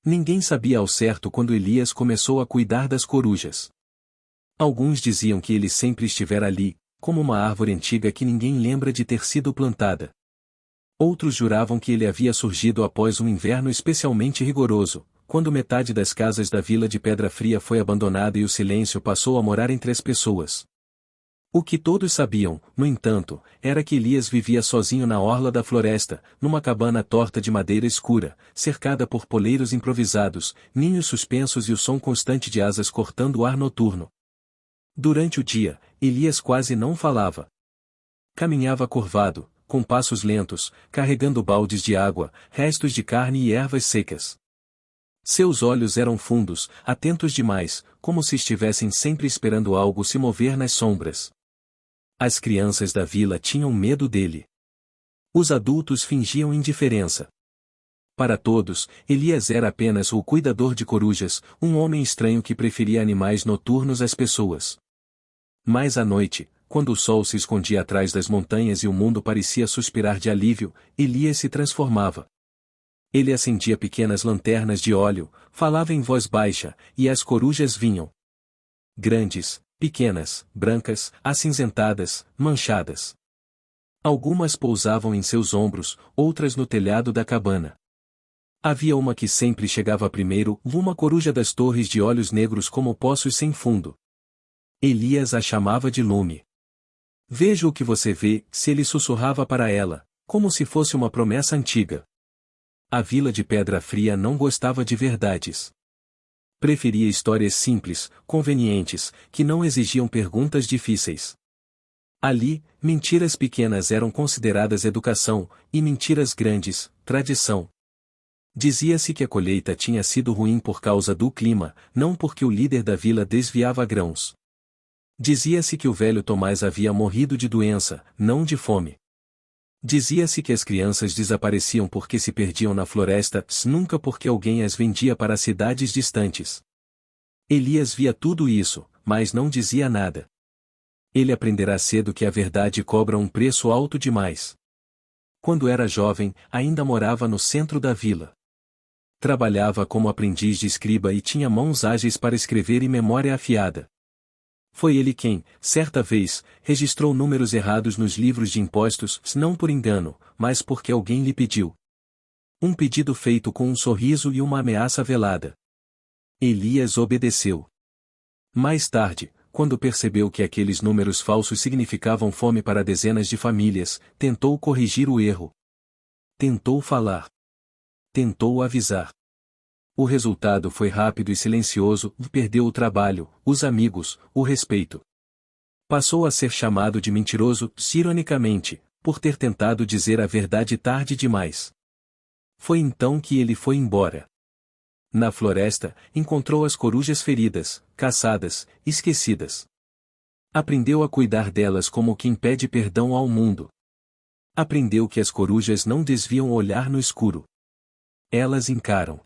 Ninguém sabia ao certo quando Elias começou a cuidar das corujas. Alguns diziam que ele sempre estivera ali, como uma árvore antiga que ninguém lembra de ter sido plantada. Outros juravam que ele havia surgido após um inverno especialmente rigoroso, quando metade das casas da vila de Pedra Fria foi abandonada e o silêncio passou a morar entre as pessoas. O que todos sabiam, no entanto, era que Elias vivia sozinho na orla da floresta, numa cabana torta de madeira escura, cercada por poleiros improvisados, ninhos suspensos e o som constante de asas cortando o ar noturno. Durante o dia, Elias quase não falava. Caminhava curvado, com passos lentos, carregando baldes de água, restos de carne e ervas secas. Seus olhos eram fundos, atentos demais, como se estivessem sempre esperando algo se mover nas sombras. As crianças da vila tinham medo dele. Os adultos fingiam indiferença. Para todos, Elias era apenas o cuidador de corujas, um homem estranho que preferia animais noturnos às pessoas. Mas à noite, quando o sol se escondia atrás das montanhas e o mundo parecia suspirar de alívio, Elias se transformava. Ele acendia pequenas lanternas de óleo, falava em voz baixa, e as corujas vinham. Grandes, pequenas, brancas, acinzentadas, manchadas. Algumas pousavam em seus ombros, outras no telhado da cabana. Havia uma que sempre chegava primeiro, uma coruja das torres de olhos negros como poços sem fundo. Elias a chamava de Lume. Veja o que você vê, se ele sussurrava para ela, como se fosse uma promessa antiga. A vila de Pedra Fria não gostava de verdades. Preferia histórias simples, convenientes, que não exigiam perguntas difíceis. Ali, mentiras pequenas eram consideradas educação, e mentiras grandes, tradição. Dizia-se que a colheita tinha sido ruim por causa do clima, não porque o líder da vila desviava grãos. Dizia-se que o velho Tomás havia morrido de doença, não de fome. Dizia-se que as crianças desapareciam porque se perdiam na floresta, nunca porque alguém as vendia para cidades distantes. Elias via tudo isso, mas não dizia nada. Ele aprenderá cedo que a verdade cobra um preço alto demais. Quando era jovem, ainda morava no centro da vila. Trabalhava como aprendiz de escriba e tinha mãos ágeis para escrever e memória afiada. Foi ele quem, certa vez, registrou números errados nos livros de impostos, não por engano, mas porque alguém lhe pediu. Um pedido feito com um sorriso e uma ameaça velada. Elias obedeceu. Mais tarde, quando percebeu que aqueles números falsos significavam fome para dezenas de famílias, tentou corrigir o erro. Tentou falar. Tentou avisar. O resultado foi rápido e silencioso, perdeu o trabalho, os amigos, o respeito. Passou a ser chamado de mentiroso, ironicamente, por ter tentado dizer a verdade tarde demais. Foi então que ele foi embora. Na floresta, encontrou as corujas feridas, caçadas, esquecidas. Aprendeu a cuidar delas como quem pede perdão ao mundo. Aprendeu que as corujas não desviam o olhar no escuro. Elas encaram.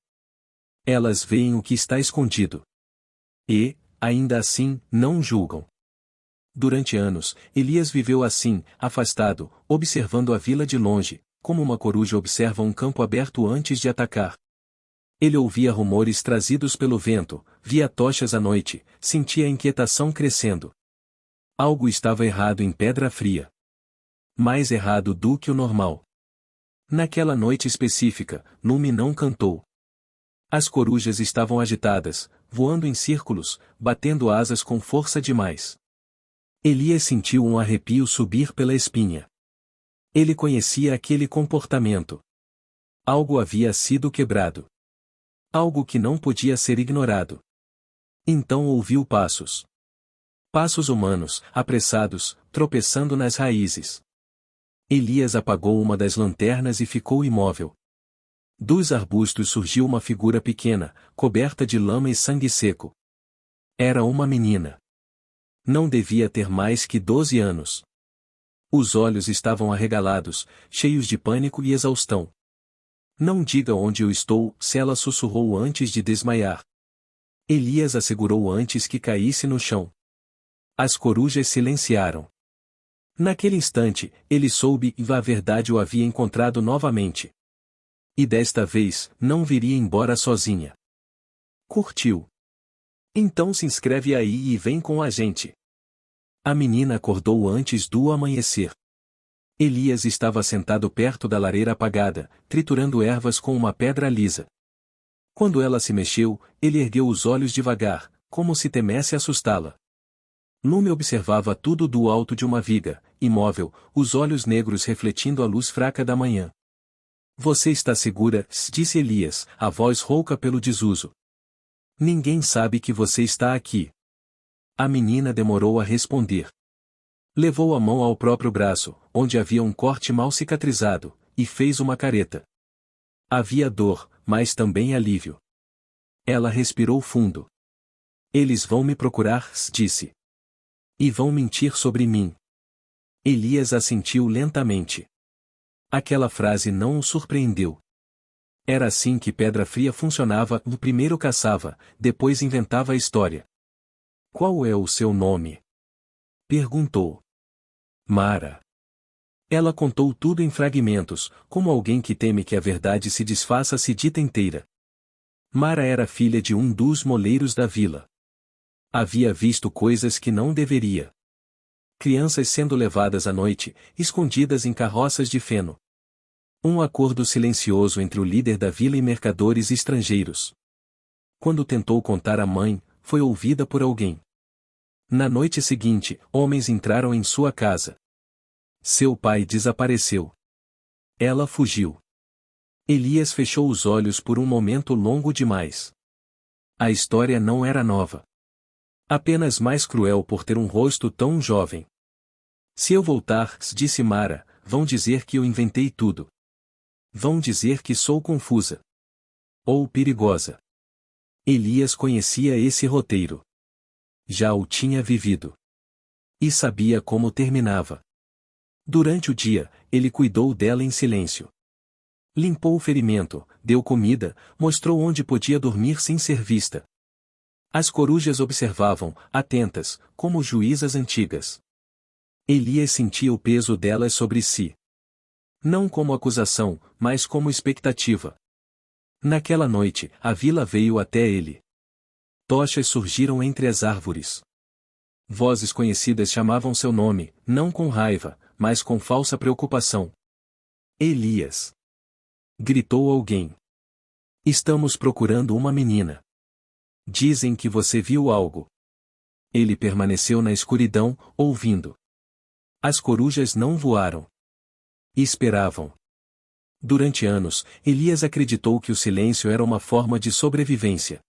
Elas veem o que está escondido. E, ainda assim, não julgam. Durante anos, Elias viveu assim, afastado, observando a vila de longe, como uma coruja observa um campo aberto antes de atacar. Ele ouvia rumores trazidos pelo vento, via tochas à noite, sentia a inquietação crescendo. Algo estava errado em Pedra Fria. Mais errado do que o normal. Naquela noite específica, Lume não cantou. As corujas estavam agitadas, voando em círculos, batendo asas com força demais. Elias sentiu um arrepio subir pela espinha. Ele conhecia aquele comportamento. Algo havia sido quebrado. Algo que não podia ser ignorado. Então ouviu passos. Passos humanos, apressados, tropeçando nas raízes. Elias apagou uma das lanternas e ficou imóvel. Dos arbustos surgiu uma figura pequena, coberta de lama e sangue seco. Era uma menina. Não devia ter mais que 12 anos. Os olhos estavam arregalados, cheios de pânico e exaustão. Não diga onde eu estou, se ela sussurrou antes de desmaiar. Elias a segurou antes que caísse no chão. As corujas silenciaram. Naquele instante, ele soube que a verdade o havia encontrado novamente. E desta vez, não viria embora sozinha. Curtiu? Então se inscreve aí e vem com a gente. A menina acordou antes do amanhecer. Elias estava sentado perto da lareira apagada, triturando ervas com uma pedra lisa. Quando ela se mexeu, ele ergueu os olhos devagar, como se temesse assustá-la. Lume observava tudo do alto de uma viga, imóvel, os olhos negros refletindo a luz fraca da manhã. Você está segura? Disse Elias, a voz rouca pelo desuso. Ninguém sabe que você está aqui. A menina demorou a responder. Levou a mão ao próprio braço, onde havia um corte mal cicatrizado, e fez uma careta. Havia dor, mas também alívio. Ela respirou fundo. Eles vão me procurar, disse. E vão mentir sobre mim. Elias assentiu lentamente. Aquela frase não o surpreendeu. Era assim que Pedra Fria funcionava: o primeiro caçava, depois inventava a história. Qual é o seu nome? Perguntou. Mara. Ela contou tudo em fragmentos, como alguém que teme que a verdade se desfaça se dita inteira. Mara era filha de um dos moleiros da vila. Havia visto coisas que não deveria. Crianças sendo levadas à noite, escondidas em carroças de feno. Um acordo silencioso entre o líder da vila e mercadores estrangeiros. Quando tentou contar à mãe, foi ouvida por alguém. Na noite seguinte, homens entraram em sua casa. Seu pai desapareceu. Ela fugiu. Elias fechou os olhos por um momento longo demais. A história não era nova. Apenas mais cruel por ter um rosto tão jovem. Se eu voltar, disse Mara, vão dizer que eu inventei tudo. Vão dizer que sou confusa. Ou perigosa. Elias conhecia esse roteiro. Já o tinha vivido. E sabia como terminava. Durante o dia, ele cuidou dela em silêncio. Limpou o ferimento, deu comida, mostrou onde podia dormir sem ser vista. As corujas observavam, atentas, como juízas antigas. Elias sentia o peso delas sobre si. Não como acusação, mas como expectativa. Naquela noite, a vila veio até ele. Tochas surgiram entre as árvores. Vozes conhecidas chamavam seu nome, não com raiva, mas com falsa preocupação. Elias! Gritou alguém. Estamos procurando uma menina. Dizem que você viu algo. Ele permaneceu na escuridão, ouvindo. As corujas não voaram. Esperavam. Durante anos, Elias acreditou que o silêncio era uma forma de sobrevivência.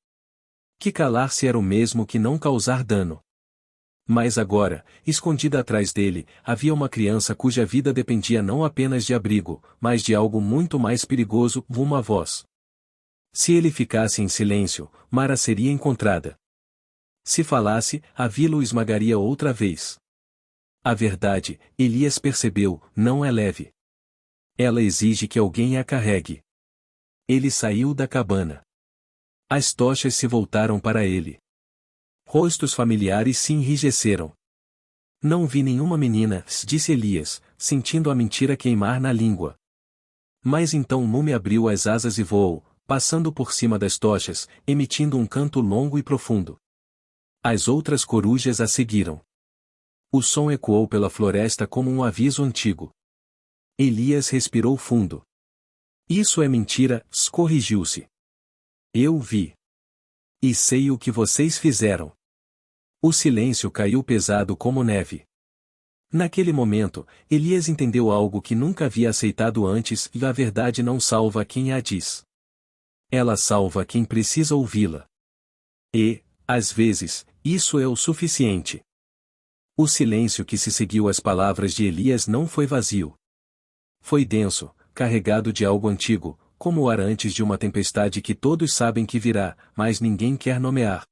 Que calar-se era o mesmo que não causar dano. Mas agora, escondida atrás dele, havia uma criança cuja vida dependia não apenas de abrigo, mas de algo muito mais perigoso: uma voz. Se ele ficasse em silêncio, Mara seria encontrada. Se falasse, a vila o esmagaria outra vez. A verdade, Elias percebeu, não é leve. Ela exige que alguém a carregue. Ele saiu da cabana. As tochas se voltaram para ele. Rostos familiares se enrijeceram. Não vi nenhuma menina, disse Elias, sentindo a mentira queimar na língua. Mas então Lume abriu as asas e voou, passando por cima das tochas, emitindo um canto longo e profundo. As outras corujas a seguiram. O som ecoou pela floresta como um aviso antigo. Elias respirou fundo. Isso é mentira, corrigiu-se. Eu vi. E sei o que vocês fizeram. O silêncio caiu pesado como neve. Naquele momento, Elias entendeu algo que nunca havia aceitado antes: e a verdade não salva quem a diz. Ela salva quem precisa ouvi-la. E, às vezes, isso é o suficiente. O silêncio que se seguiu às palavras de Elias não foi vazio. Foi denso, carregado de algo antigo, como o ar antes de uma tempestade que todos sabem que virá, mas ninguém quer nomear.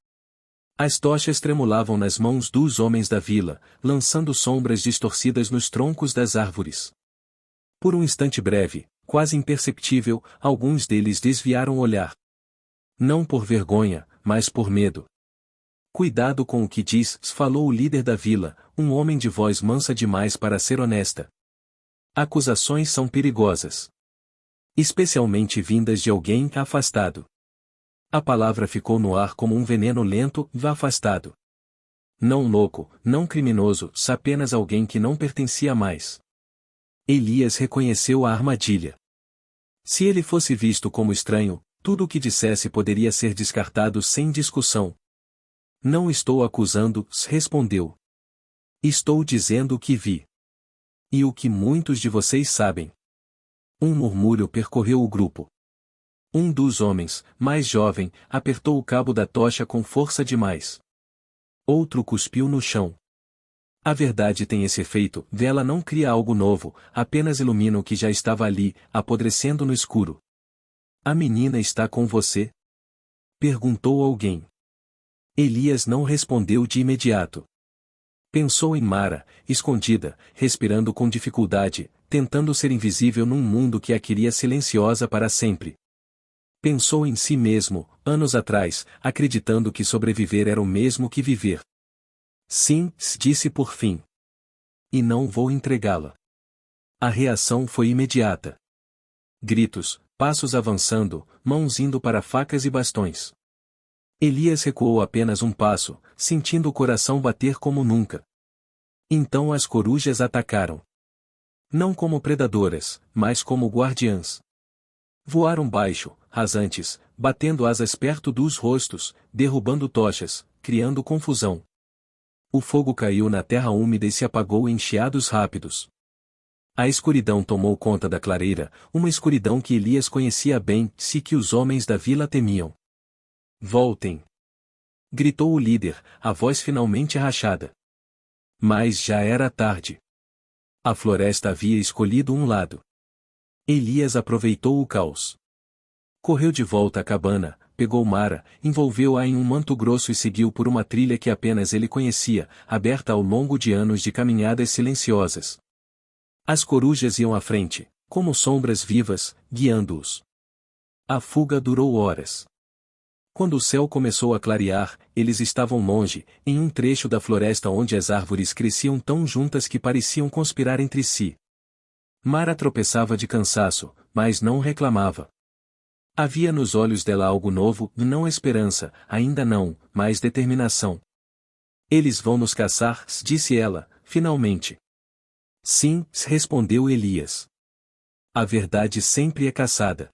As tochas tremulavam nas mãos dos homens da vila, lançando sombras distorcidas nos troncos das árvores. Por um instante breve, quase imperceptível, alguns deles desviaram o olhar. Não por vergonha, mas por medo. Cuidado com o que diz, falou o líder da vila, um homem de voz mansa demais para ser honesta. Acusações são perigosas. especialmente vindas de alguém afastado. A palavra ficou no ar como um veneno lento, afastado. Não louco, não criminoso, apenas alguém que não pertencia mais. Elias reconheceu a armadilha. Se ele fosse visto como estranho, tudo o que dissesse poderia ser descartado sem discussão. Não estou acusando, respondeu. Estou dizendo o que vi. E o que muitos de vocês sabem. Um murmúrio percorreu o grupo. Um dos homens, mais jovem, apertou o cabo da tocha com força demais. Outro cuspiu no chão. A verdade tem esse efeito, ela não cria algo novo, apenas ilumina o que já estava ali, apodrecendo no escuro. A menina está com você? Perguntou alguém. Elias não respondeu de imediato. Pensou em Mara, escondida, respirando com dificuldade, tentando ser invisível num mundo que a queria silenciosa para sempre. Pensou em si mesmo, anos atrás, acreditando que sobreviver era o mesmo que viver. Sim, disse por fim. E não vou entregá-la. A reação foi imediata. Gritos, passos avançando, mãos indo para facas e bastões. Elias recuou apenas um passo, sentindo o coração bater como nunca. Então as corujas atacaram. Não como predadoras, mas como guardiãs. Voaram baixo, rasantes, batendo asas perto dos rostos, derrubando tochas, criando confusão. O fogo caiu na terra úmida e se apagou em chiados rápidos. A escuridão tomou conta da clareira, uma escuridão que Elias conhecia bem, se que os homens da vila temiam. Voltem! Gritou o líder, a voz finalmente rachada. Mas já era tarde. A floresta havia escolhido um lado. Elias aproveitou o caos. Correu de volta à cabana, pegou Mara, envolveu-a em um manto grosso e seguiu por uma trilha que apenas ele conhecia, aberta ao longo de anos de caminhadas silenciosas. As corujas iam à frente, como sombras vivas, guiando-os. A fuga durou horas. Quando o céu começou a clarear, eles estavam longe, em um trecho da floresta onde as árvores cresciam tão juntas que pareciam conspirar entre si. Mara tropeçava de cansaço, mas não reclamava. Havia nos olhos dela algo novo, não esperança, ainda não, mas determinação. Eles vão nos caçar, disse ela, finalmente. Sim, respondeu Elias. A verdade sempre é caçada.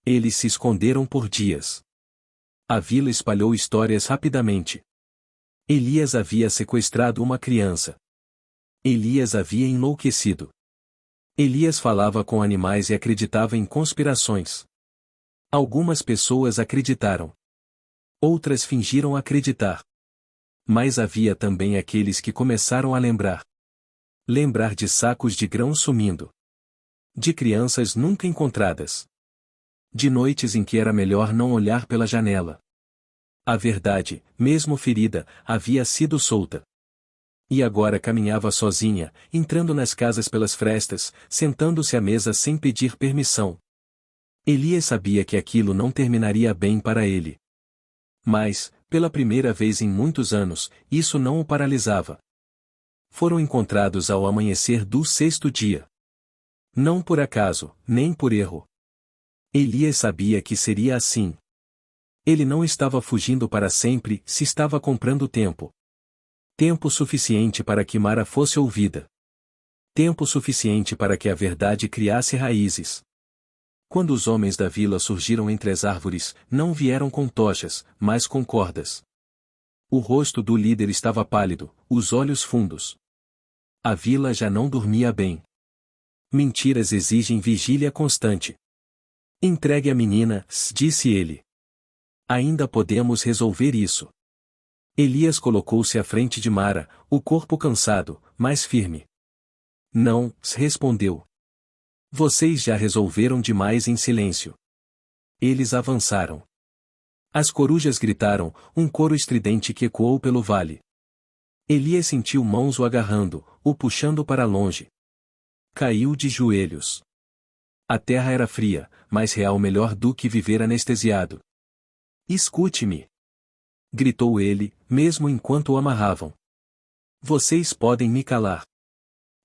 Eles se esconderam por dias. A vila espalhou histórias rapidamente. Elias havia sequestrado uma criança. Elias havia enlouquecido. Elias falava com animais e acreditava em conspirações. Algumas pessoas acreditaram. Outras fingiram acreditar. Mas havia também aqueles que começaram a lembrar. Lembrar de sacos de grãos sumindo. De crianças nunca encontradas. De noites em que era melhor não olhar pela janela. A verdade, mesmo ferida, havia sido solta. E agora caminhava sozinha, entrando nas casas pelas frestas, sentando-se à mesa sem pedir permissão. Elias sabia que aquilo não terminaria bem para ele. Mas, pela primeira vez em muitos anos, isso não o paralisava. Foram encontrados ao amanhecer do sexto dia. Não por acaso, nem por erro. Elias sabia que seria assim. Ele não estava fugindo para sempre, se estava comprando tempo. Tempo suficiente para que Mara fosse ouvida. Tempo suficiente para que a verdade criasse raízes. Quando os homens da vila surgiram entre as árvores, não vieram com tochas, mas com cordas. O rosto do líder estava pálido, os olhos fundos. A vila já não dormia bem. Mentiras exigem vigília constante. Entregue a menina, disse ele. Ainda podemos resolver isso. Elias colocou-se à frente de Mara, o corpo cansado, mas firme. Não, respondeu. Vocês já resolveram demais em silêncio. Eles avançaram. As corujas gritaram, um coro estridente que ecoou pelo vale. Elias sentiu mãos o agarrando, o puxando para longe. Caiu de joelhos. A terra era fria, mas real melhor do que viver anestesiado. Escute-me! Gritou ele, mesmo enquanto o amarravam. Vocês podem me calar.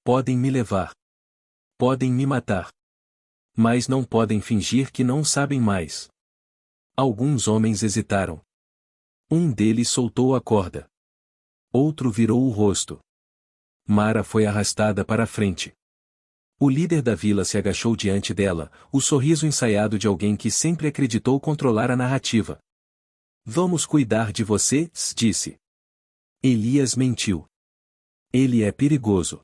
Podem me levar. Podem me matar. Mas não podem fingir que não sabem mais. Alguns homens hesitaram. Um deles soltou a corda. Outro virou o rosto. Mara foi arrastada para a frente. O líder da vila se agachou diante dela, o sorriso ensaiado de alguém que sempre acreditou controlar a narrativa. Vamos cuidar de você, disse. Elias mentiu. Ele é perigoso.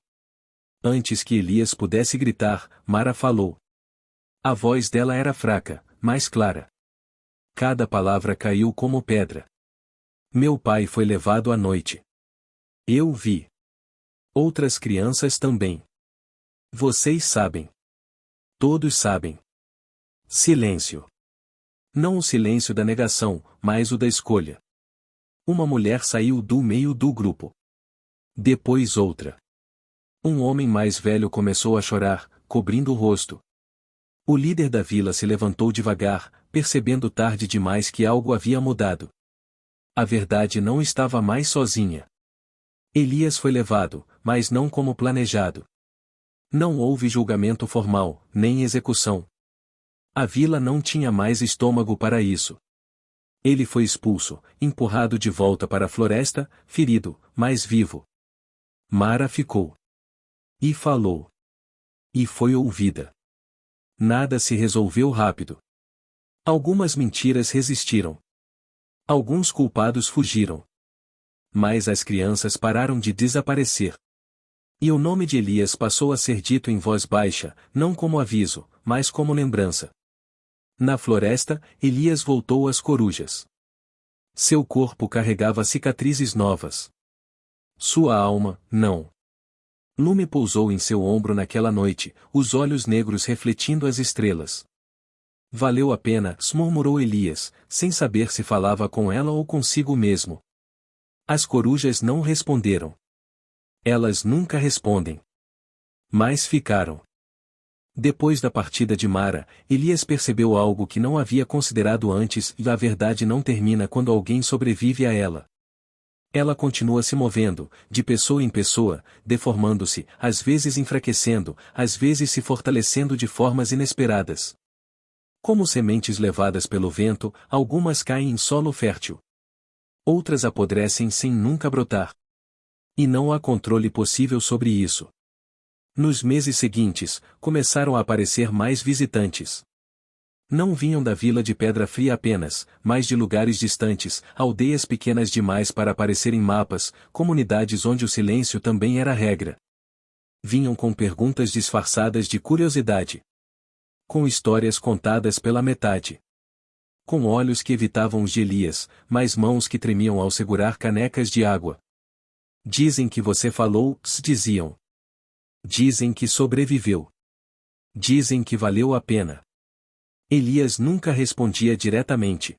Antes que Elias pudesse gritar, Mara falou. A voz dela era fraca, mas clara. Cada palavra caiu como pedra. Meu pai foi levado à noite. Eu vi. Outras crianças também. Vocês sabem. Todos sabem. Silêncio. Não o silêncio da negação, mas o da escolha. Uma mulher saiu do meio do grupo. Depois outra. Um homem mais velho começou a chorar, cobrindo o rosto. O líder da vila se levantou devagar, percebendo tarde demais que algo havia mudado. A verdade não estava mais sozinha. Elias foi levado, mas não como planejado. Não houve julgamento formal, nem execução. A vila não tinha mais estômago para isso. Ele foi expulso, empurrado de volta para a floresta, ferido, mas vivo. Mara ficou. E falou. E foi ouvida. Nada se resolveu rápido. Algumas mentiras resistiram. Alguns culpados fugiram. Mas as crianças pararam de desaparecer. E o nome de Elias passou a ser dito em voz baixa, não como aviso, mas como lembrança. Na floresta, Elias voltou às corujas. Seu corpo carregava cicatrizes novas. Sua alma, não. Lume pousou em seu ombro naquela noite, os olhos negros refletindo as estrelas. Valeu a pena, murmurou Elias, sem saber se falava com ela ou consigo mesmo. As corujas não responderam. Elas nunca respondem. Mas ficaram. Depois da partida de Mara, Elias percebeu algo que não havia considerado antes, e a verdade não termina quando alguém sobrevive a ela. Ela continua se movendo, de pessoa em pessoa, deformando-se, às vezes enfraquecendo, às vezes se fortalecendo de formas inesperadas. Como sementes levadas pelo vento, algumas caem em solo fértil. Outras apodrecem sem nunca brotar. E não há controle possível sobre isso. Nos meses seguintes, começaram a aparecer mais visitantes. Não vinham da vila de Pedra Fria apenas, mas de lugares distantes, aldeias pequenas demais para aparecer em mapas, comunidades onde o silêncio também era regra. Vinham com perguntas disfarçadas de curiosidade. Com histórias contadas pela metade. Com olhos que evitavam os de Elias, mas mãos que tremiam ao segurar canecas de água. Dizem que você falou, diziam. Dizem que sobreviveu. Dizem que valeu a pena. Elias nunca respondia diretamente.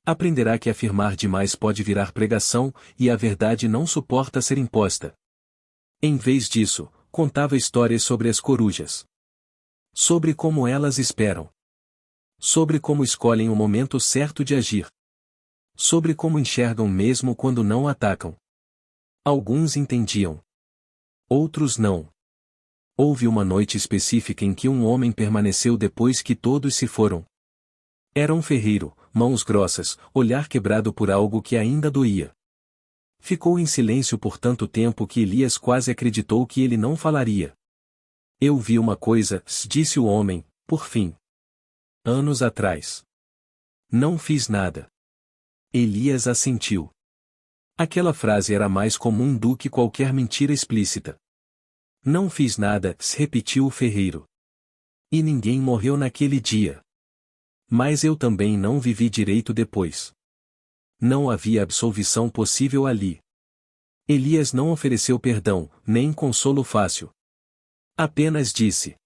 Aprenderá que afirmar demais pode virar pregação, e a verdade não suporta ser imposta. Em vez disso, contava histórias sobre as corujas. Sobre como elas esperam. Sobre como escolhem o momento certo de agir. Sobre como enxergam mesmo quando não atacam. Alguns entendiam. Outros não. Houve uma noite específica em que um homem permaneceu depois que todos se foram. Era um ferreiro, mãos grossas, olhar quebrado por algo que ainda doía. Ficou em silêncio por tanto tempo que Elias quase acreditou que ele não falaria. Eu vi uma coisa, disse o homem, por fim. Anos atrás. Não fiz nada. Elias assentiu. Aquela frase era mais comum do que qualquer mentira explícita. Não fiz nada, repetiu o ferreiro. E ninguém morreu naquele dia. Mas eu também não vivi direito depois. Não havia absolvição possível ali. Elias não ofereceu perdão, nem consolo fácil. Apenas disse.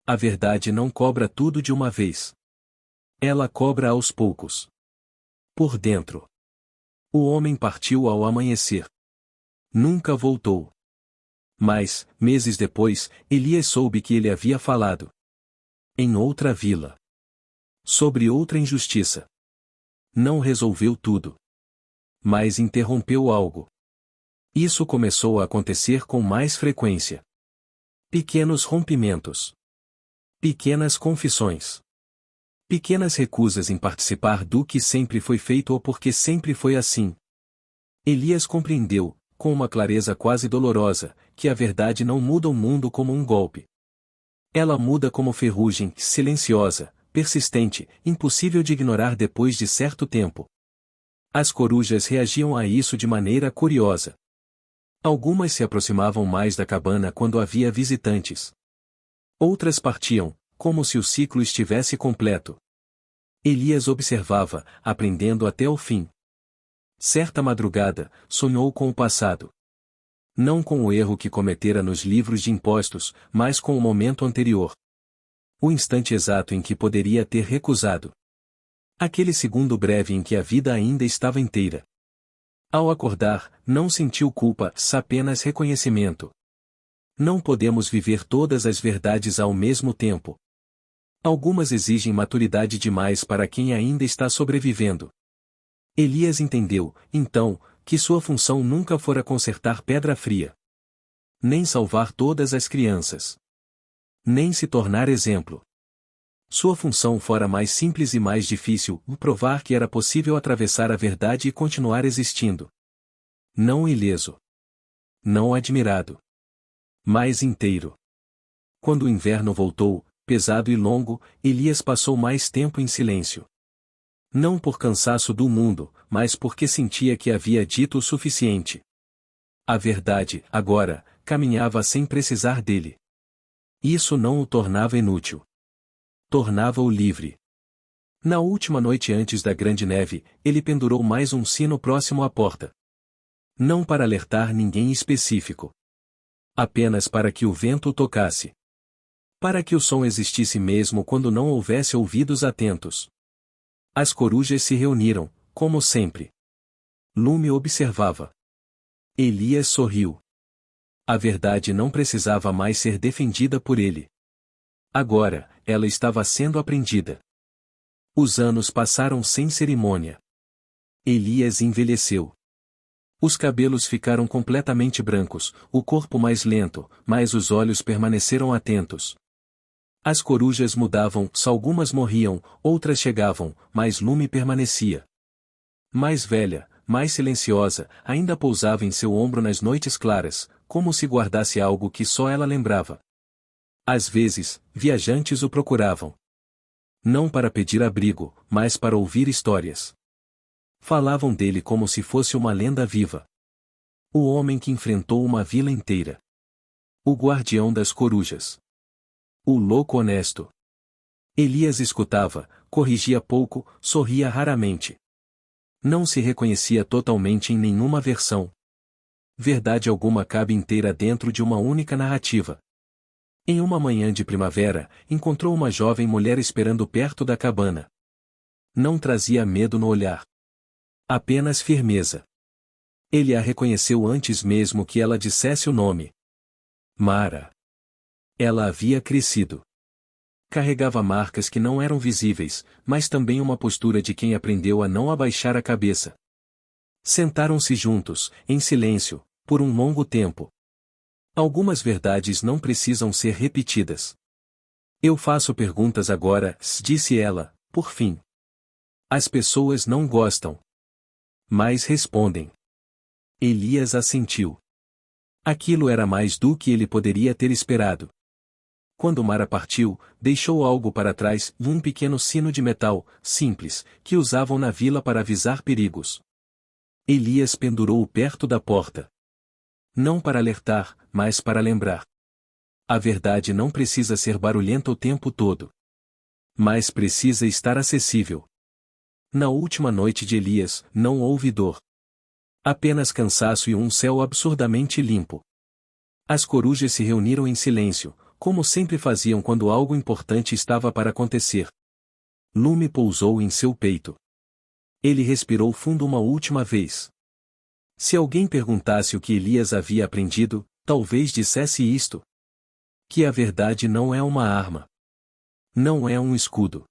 A verdade não cobra tudo de uma vez. Ela cobra aos poucos. Por dentro. O homem partiu ao amanhecer. Nunca voltou. Mas, meses depois, Elias soube que ele havia falado. Em outra vila. Sobre outra injustiça. Não resolveu tudo. Mas interrompeu algo. Isso começou a acontecer com mais frequência. Pequenos rompimentos. Pequenas confissões. Pequenas recusas em participar do que sempre foi feito ou porque sempre foi assim. Elias compreendeu, com uma clareza quase dolorosa, que a verdade não muda o mundo como um golpe. Ela muda como ferrugem, silenciosa, persistente, impossível de ignorar depois de certo tempo. As corujas reagiam a isso de maneira curiosa. Algumas se aproximavam mais da cabana quando havia visitantes. Outras partiam, como se o ciclo estivesse completo. Elias observava, aprendendo até o fim. Certa madrugada, sonhou com o passado. Não com o erro que cometera nos livros de impostos, mas com o momento anterior. O instante exato em que poderia ter recusado. Aquele segundo breve em que a vida ainda estava inteira. Ao acordar, não sentiu culpa, apenas reconhecimento. Não podemos viver todas as verdades ao mesmo tempo. Algumas exigem maturidade demais para quem ainda está sobrevivendo. Elias entendeu, então, que sua função nunca fora consertar pedra fria. Nem salvar todas as crianças. Nem se tornar exemplo. Sua função fora mais simples e mais difícil, provar que era possível atravessar a verdade e continuar existindo. Não ileso. Não admirado. Mas inteiro. Quando o inverno voltou, pesado e longo, Elias passou mais tempo em silêncio. Não por cansaço do mundo, mas porque sentia que havia dito o suficiente. A verdade, agora, caminhava sem precisar dele. Isso não o tornava inútil. Tornava-o livre. Na última noite antes da grande neve, ele pendurou mais um sino próximo à porta. Não para alertar ninguém específico. Apenas para que o vento o tocasse. Para que o som existisse mesmo quando não houvesse ouvidos atentos. As corujas se reuniram, como sempre. Lume observava. Elias sorriu. A verdade não precisava mais ser defendida por ele. Agora, ela estava sendo aprendida. Os anos passaram sem cerimônia. Elias envelheceu. Os cabelos ficaram completamente brancos, o corpo mais lento, mas os olhos permaneceram atentos. As corujas mudavam, algumas morriam, outras chegavam, mas Lume permanecia. Mais velha, mais silenciosa, ainda pousava em seu ombro nas noites claras, como se guardasse algo que só ela lembrava. Às vezes, viajantes o procuravam. Não para pedir abrigo, mas para ouvir histórias. Falavam dele como se fosse uma lenda viva. O homem que enfrentou uma vila inteira. O guardião das corujas. O louco honesto. Elias escutava, corrigia pouco, sorria raramente. Não se reconhecia totalmente em nenhuma versão. Verdade alguma cabe inteira dentro de uma única narrativa. Em uma manhã de primavera, encontrou uma jovem mulher esperando perto da cabana. Não trazia medo no olhar. Apenas firmeza. Ele a reconheceu antes mesmo que ela dissesse o nome. Mara. Ela havia crescido. Carregava marcas que não eram visíveis, mas também uma postura de quem aprendeu a não abaixar a cabeça. Sentaram-se juntos, em silêncio, por um longo tempo. Algumas verdades não precisam ser repetidas. Eu faço perguntas agora, disse ela, por fim. As pessoas não gostam. Mas respondem. Elias assentiu. Aquilo era mais do que ele poderia ter esperado. Quando Mara partiu, deixou algo para trás, um pequeno sino de metal, simples, que usavam na vila para avisar perigos. Elias pendurou-o perto da porta. Não para alertar, mas para lembrar. A verdade não precisa ser barulhenta o tempo todo. Mas precisa estar acessível. Na última noite de Elias, não houve dor. Apenas cansaço e um céu absurdamente limpo. As corujas se reuniram em silêncio, como sempre faziam quando algo importante estava para acontecer. Lume pousou em seu peito. Ele respirou fundo uma última vez. Se alguém perguntasse o que Elias havia aprendido, talvez dissesse isto. Que a verdade não é uma arma. Não é um escudo.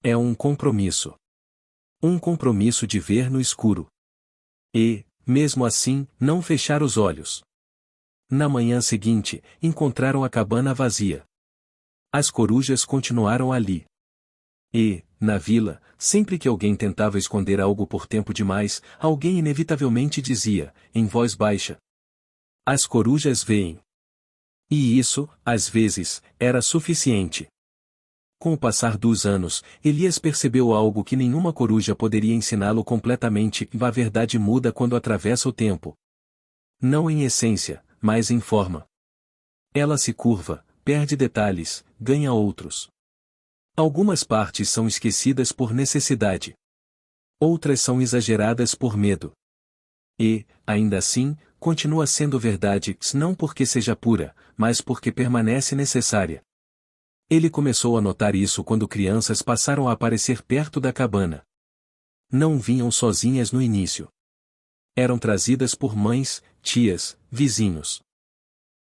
É um compromisso. Um compromisso de ver no escuro. E, mesmo assim, não fechar os olhos. Na manhã seguinte, encontraram a cabana vazia. As corujas continuaram ali. E, na vila, sempre que alguém tentava esconder algo por tempo demais, alguém inevitavelmente dizia, em voz baixa: "As corujas veem." E isso, às vezes, era suficiente. Com o passar dos anos, Elias percebeu algo que nenhuma coruja poderia ensiná-lo completamente: a verdade muda quando atravessa o tempo. Não em essência, mas em forma. Ela se curva, perde detalhes, ganha outros. Algumas partes são esquecidas por necessidade. Outras são exageradas por medo. E, ainda assim, continua sendo verdade, não porque seja pura, mas porque permanece necessária. Ele começou a notar isso quando crianças passaram a aparecer perto da cabana. Não vinham sozinhas no início. Eram trazidas por mães, tias, vizinhos.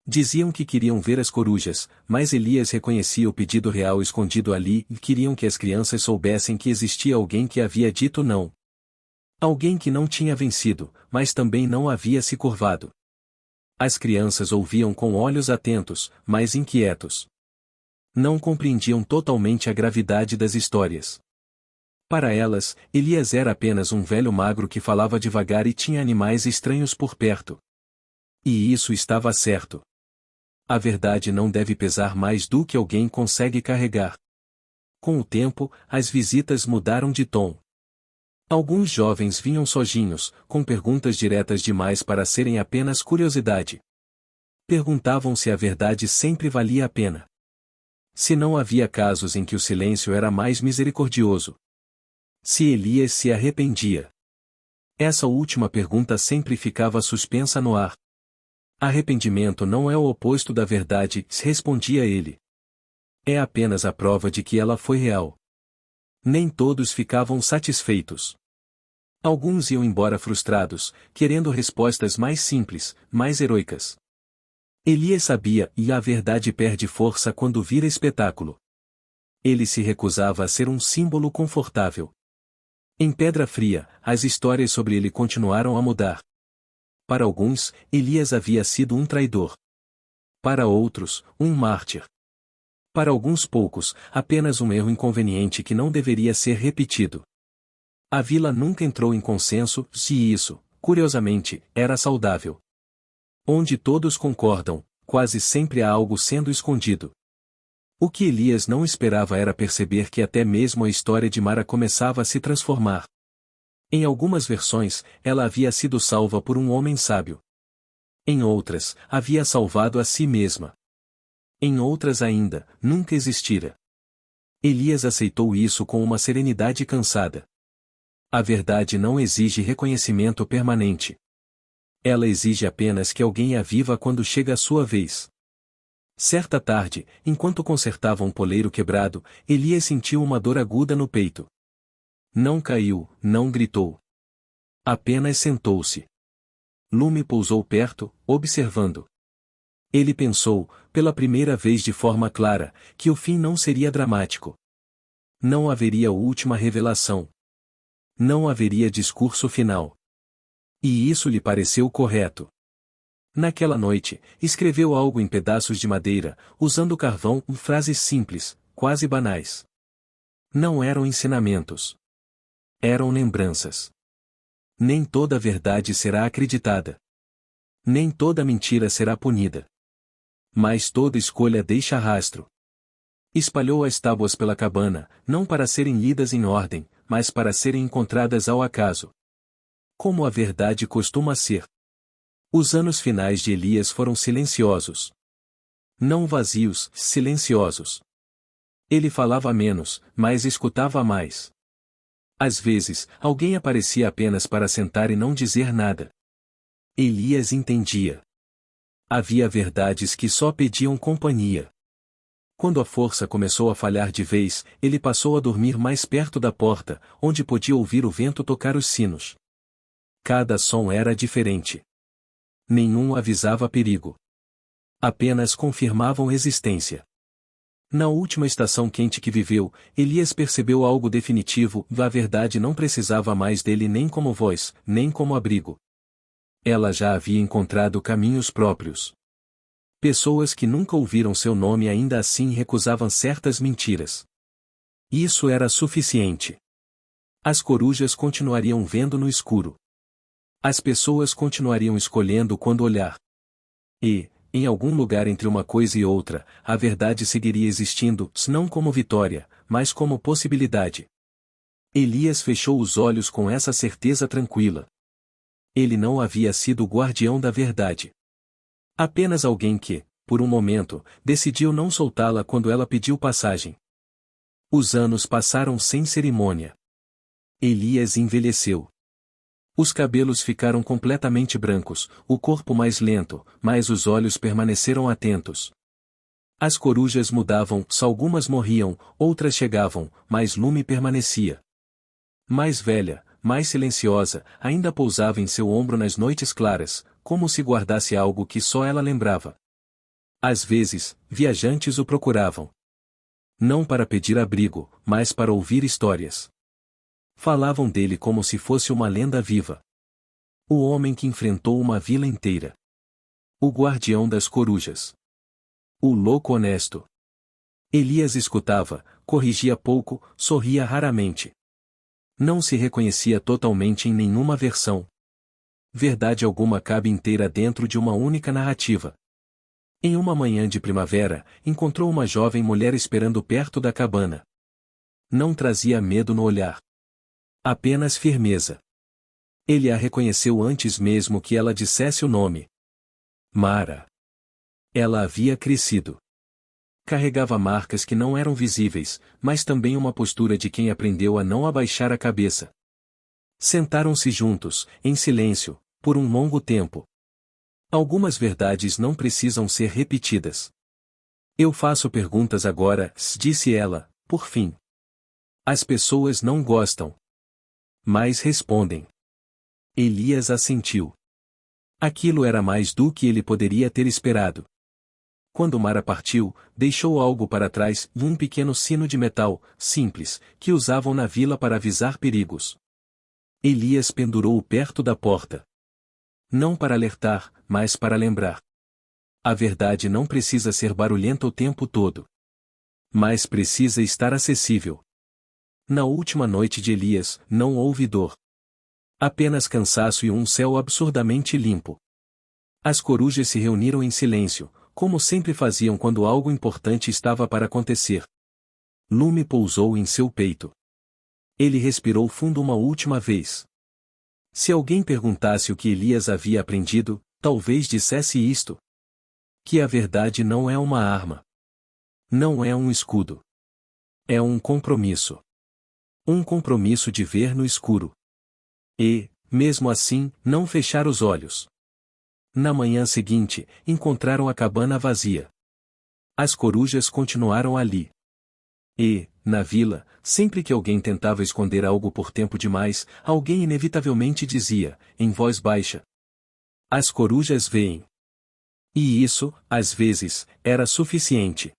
Diziam que queriam ver as corujas, mas Elias reconhecia o pedido real escondido ali e queriam que as crianças soubessem que existia alguém que havia dito não. Alguém que não tinha vencido, mas também não havia se curvado. As crianças ouviam com olhos atentos, mas inquietos. Não compreendiam totalmente a gravidade das histórias. Para elas, Elias era apenas um velho magro que falava devagar e tinha animais estranhos por perto. E isso estava certo. A verdade não deve pesar mais do que alguém consegue carregar. Com o tempo, as visitas mudaram de tom. Alguns jovens vinham sozinhos, com perguntas diretas demais para serem apenas curiosidade. Perguntavam se a verdade sempre valia a pena. Se não havia casos em que o silêncio era mais misericordioso. Se Elias se arrependia. Essa última pergunta sempre ficava suspensa no ar. Arrependimento não é o oposto da verdade, respondia ele. É apenas a prova de que ela foi real. Nem todos ficavam satisfeitos. Alguns iam embora frustrados, querendo respostas mais simples, mais heroicas. Elias sabia, e a verdade perde força quando vira espetáculo. Ele se recusava a ser um símbolo confortável. Em Pedra Fria, as histórias sobre ele continuaram a mudar. Para alguns, Elias havia sido um traidor. Para outros, um mártir. Para alguns poucos, apenas um erro inconveniente que não deveria ser repetido. A vila nunca entrou em consenso se isso, curiosamente, era saudável. Onde todos concordam, quase sempre há algo sendo escondido. O que Elias não esperava era perceber que até mesmo a história de Mara começava a se transformar. Em algumas versões, ela havia sido salva por um homem sábio. Em outras, havia salvado a si mesma. Em outras ainda, nunca existira. Elias aceitou isso com uma serenidade cansada. A verdade não exige reconhecimento permanente. Ela exige apenas que alguém a viva quando chega a sua vez. Certa tarde, enquanto consertava um poleiro quebrado, Elias sentiu uma dor aguda no peito. Não caiu, não gritou. Apenas sentou-se. Lume pousou perto, observando. Ele pensou, pela primeira vez de forma clara, que o fim não seria dramático. Não haveria última revelação. Não haveria discurso final. E isso lhe pareceu correto. Naquela noite, escreveu algo em pedaços de madeira, usando carvão, frases simples, quase banais. Não eram ensinamentos. Eram lembranças. Nem toda verdade será acreditada. Nem toda mentira será punida. Mas toda escolha deixa rastro. Espalhou as tábuas pela cabana, não para serem lidas em ordem, mas para serem encontradas ao acaso. Como a verdade costuma ser. Os anos finais de Elias foram silenciosos. Não vazios, silenciosos. Ele falava menos, mas escutava mais. Às vezes, alguém aparecia apenas para sentar e não dizer nada. Elias entendia. Havia verdades que só pediam companhia. Quando a força começou a falhar de vez, ele passou a dormir mais perto da porta, onde podia ouvir o vento tocar os sinos. Cada som era diferente. Nenhum avisava perigo. Apenas confirmavam existência. Na última estação quente que viveu, Elias percebeu algo definitivo: a verdade não precisava mais dele nem como voz, nem como abrigo. Ela já havia encontrado caminhos próprios. Pessoas que nunca ouviram seu nome ainda assim recusavam certas mentiras. Isso era suficiente. As corujas continuariam vendo no escuro. As pessoas continuariam escolhendo quando olhar. E, em algum lugar entre uma coisa e outra, a verdade seguiria existindo, não como vitória, mas como possibilidade. Elias fechou os olhos com essa certeza tranquila. Ele não havia sido o guardião da verdade. Apenas alguém que, por um momento, decidiu não soltá-la quando ela pediu passagem. Os anos passaram sem cerimônia. Elias envelheceu. Os cabelos ficaram completamente brancos, o corpo mais lento, mas os olhos permaneceram atentos. As corujas mudavam, algumas morriam, outras chegavam, mas Lume permanecia. Mais velha, mais silenciosa, ainda pousava em seu ombro nas noites claras, como se guardasse algo que só ela lembrava. Às vezes, viajantes o procuravam. Não para pedir abrigo, mas para ouvir histórias. Falavam dele como se fosse uma lenda viva. O homem que enfrentou uma vila inteira. O guardião das corujas. O louco honesto. Elias escutava, corrigia pouco, sorria raramente. Não se reconhecia totalmente em nenhuma versão. Verdade alguma cabe inteira dentro de uma única narrativa. Em uma manhã de primavera, encontrou uma jovem mulher esperando perto da cabana. Não trazia medo no olhar. Apenas firmeza. Ele a reconheceu antes mesmo que ela dissesse o nome. Mara. Ela havia crescido. Carregava marcas que não eram visíveis, mas também uma postura de quem aprendeu a não abaixar a cabeça. Sentaram-se juntos, em silêncio, por um longo tempo. Algumas verdades não precisam ser repetidas. Eu faço perguntas agora, disse ela, por fim. As pessoas não gostam. Mas respondem. Elias assentiu. Aquilo era mais do que ele poderia ter esperado. Quando Mara partiu, deixou algo para trás, um pequeno sino de metal, simples, que usavam na vila para avisar perigos. Elias pendurou-o perto da porta. Não para alertar, mas para lembrar. A verdade não precisa ser barulhenta o tempo todo. Mas precisa estar acessível. Na última noite de Elias, não houve dor. Apenas cansaço e um céu absurdamente limpo. As corujas se reuniram em silêncio, como sempre faziam quando algo importante estava para acontecer. Lume pousou em seu peito. Ele respirou fundo uma última vez. Se alguém perguntasse o que Elias havia aprendido, talvez dissesse isto. Que a verdade não é uma arma. Não é um escudo. É um compromisso. Um compromisso de ver no escuro. E, mesmo assim, não fechar os olhos. Na manhã seguinte, encontraram a cabana vazia. As corujas continuaram ali. E, na vila, sempre que alguém tentava esconder algo por tempo demais, alguém inevitavelmente dizia, em voz baixa: As corujas veem. E isso, às vezes, era suficiente.